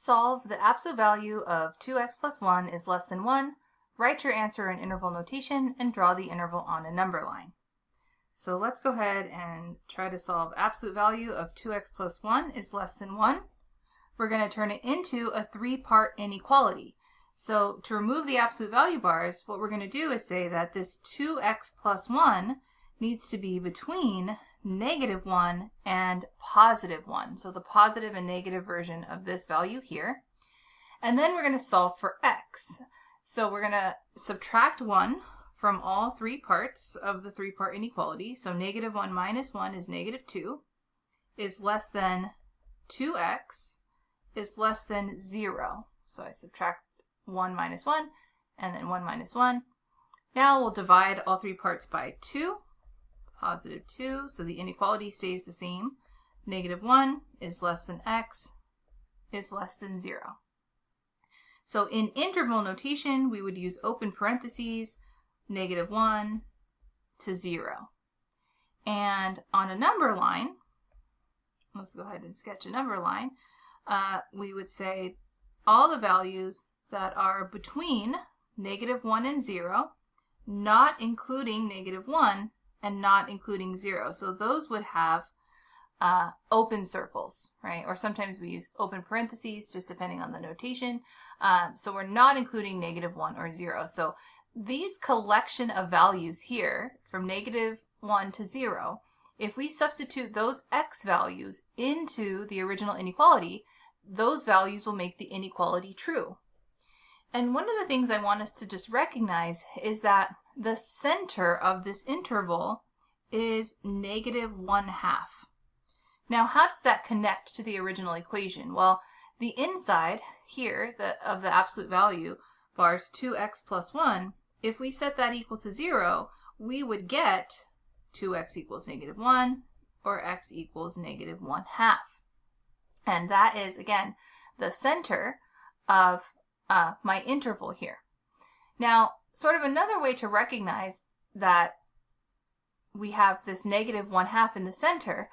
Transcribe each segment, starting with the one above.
Solve the absolute value of 2x plus 1 is less than 1, write your answer in interval notation, and draw the interval on a number line. So let's go ahead and try to solve absolute value of 2x plus 1 is less than 1. We're going to turn it into a three-part inequality. So to remove the absolute value bars, what we're going to do is say that this 2x plus 1 needs to be between -1 and +1. So the positive and negative version of this value here. And then we're going to solve for x. So we're going to subtract 1 from all three parts of the three-part inequality. So -1 minus 1 is -2, is less than 2x, is less than 0. So I subtract 1 minus 1, and then 1 minus 1. Now we'll divide all three parts by 2. +2, so the inequality stays the same. -1 is less than x, is less than 0. So in interval notation, we would use open parentheses, -1 to 0. And on a number line, let's go ahead and sketch a number line, we would say all the values that are between -1 and 0, not including -1, and not including 0. So those would have open circles, right? Or sometimes we use open parentheses, just depending on the notation. So we're not including -1 or 0. So these collection of values here, from -1 to 0, if we substitute those x values into the original inequality, those values will make the inequality true. And one of the things I want us to just recognize is that the center of this interval is -1/2. Now, how does that connect to the original equation? Well, the inside here of the absolute value bars 2x plus 1, if we set that equal to 0, we would get 2x equals -1 or x equals -1/2. And that is, again, the center of my interval here. Now, sort of another way to recognize that we have this -1/2 in the center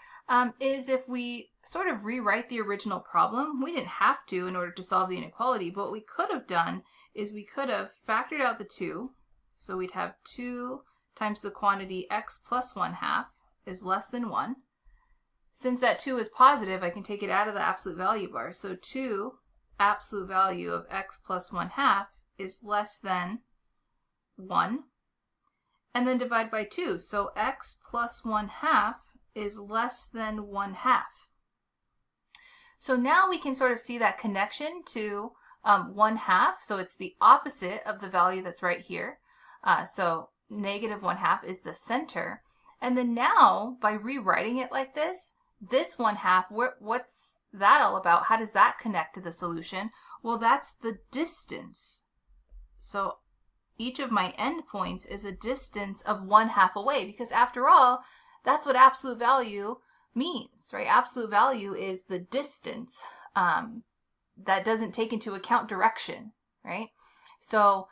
is if we sort of rewrite the original problem. We didn't have to in order to solve the inequality, but what we could have done is we could have factored out the 2. So we'd have 2 times the quantity x plus 1/2 is less than 1. Since that 2 is positive, I can take it out of the absolute value bar. So 2 absolute value of x plus 1/2 is less than 1. And then divide by 2. So x plus 1/2 is less than 1/2. So now we can sort of see that connection to 1/2. So it's the opposite of the value that's right here. So -1/2 is the center. And then now, by rewriting it like this 1/2, what's that all about? How does that connect to the solution? Well, that's the distance. So each of my endpoints is a distance of 1/2 away, because after all, that's what absolute value means, right? Absolute value is the distance that doesn't take into account direction, right? So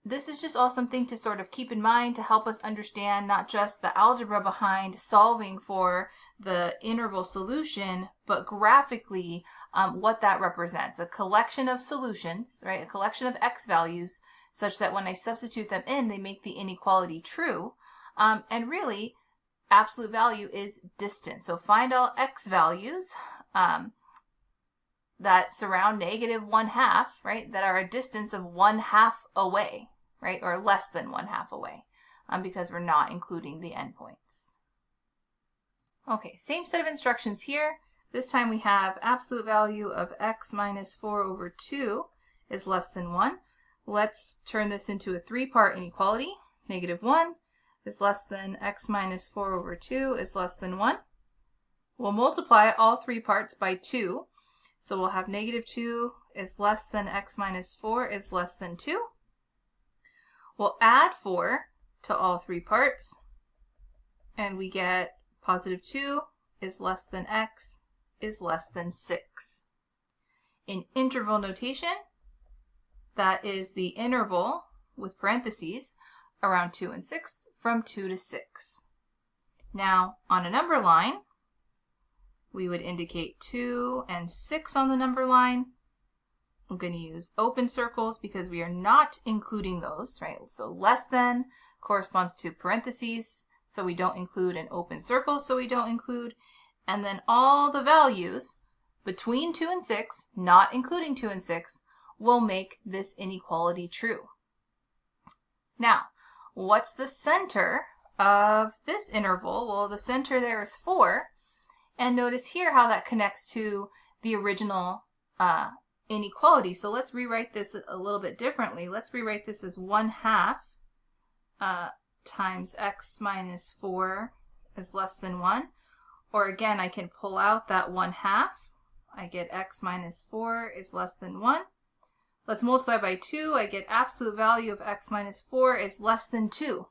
this is just all something to sort of keep in mind to help us understand not just the algebra behind solving for the interval solution, but graphically what that represents. A collection of solutions, right? A collection of x values such that when I substitute them in, they make the inequality true. And really, absolute value is distance. So find all x values that surround -1/2, right? That are a distance of 1/2 away, right? Or less than 1/2 away, because we're not including the endpoints. Okay, same set of instructions here. This time we have absolute value of x minus 4/2 is less than 1. Let's turn this into a three-part inequality. -1 is less than x minus 4/2 is less than 1. We'll multiply all three parts by 2. So we'll have -2 is less than x minus 4 is less than 2. We'll add 4 to all three parts, and we get +2 is less than x is less than 6. In interval notation, that is the interval with parentheses around 2 and 6 from 2 to 6. Now, on a number line, we would indicate 2 and 6 on the number line. I'm going to use open circles because we are not including those, right? So less than corresponds to parentheses, so we don't include an open circle, so we don't include. And then all the values between 2 and 6, not including 2 and 6, will make this inequality true. Now, what's the center of this interval? Well, the center there is 4. And notice here how that connects to the original inequality. So let's rewrite this a little bit differently. Let's rewrite this as 1/2 times x minus 4 is less than 1. Or again, I can pull out that 1/2. I get x minus 4 is less than 1. Let's multiply by 2. I get absolute value of x minus 4 is less than 2.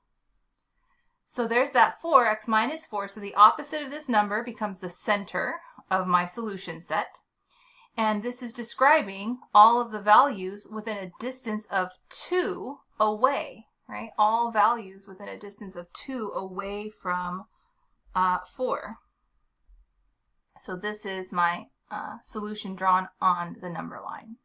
So there's that 4, x minus 4. So the opposite of this number becomes the center of my solution set. And this is describing all of the values within a distance of 2 away, right? All values within a distance of 2 away from 4. So this is my solution drawn on the number line.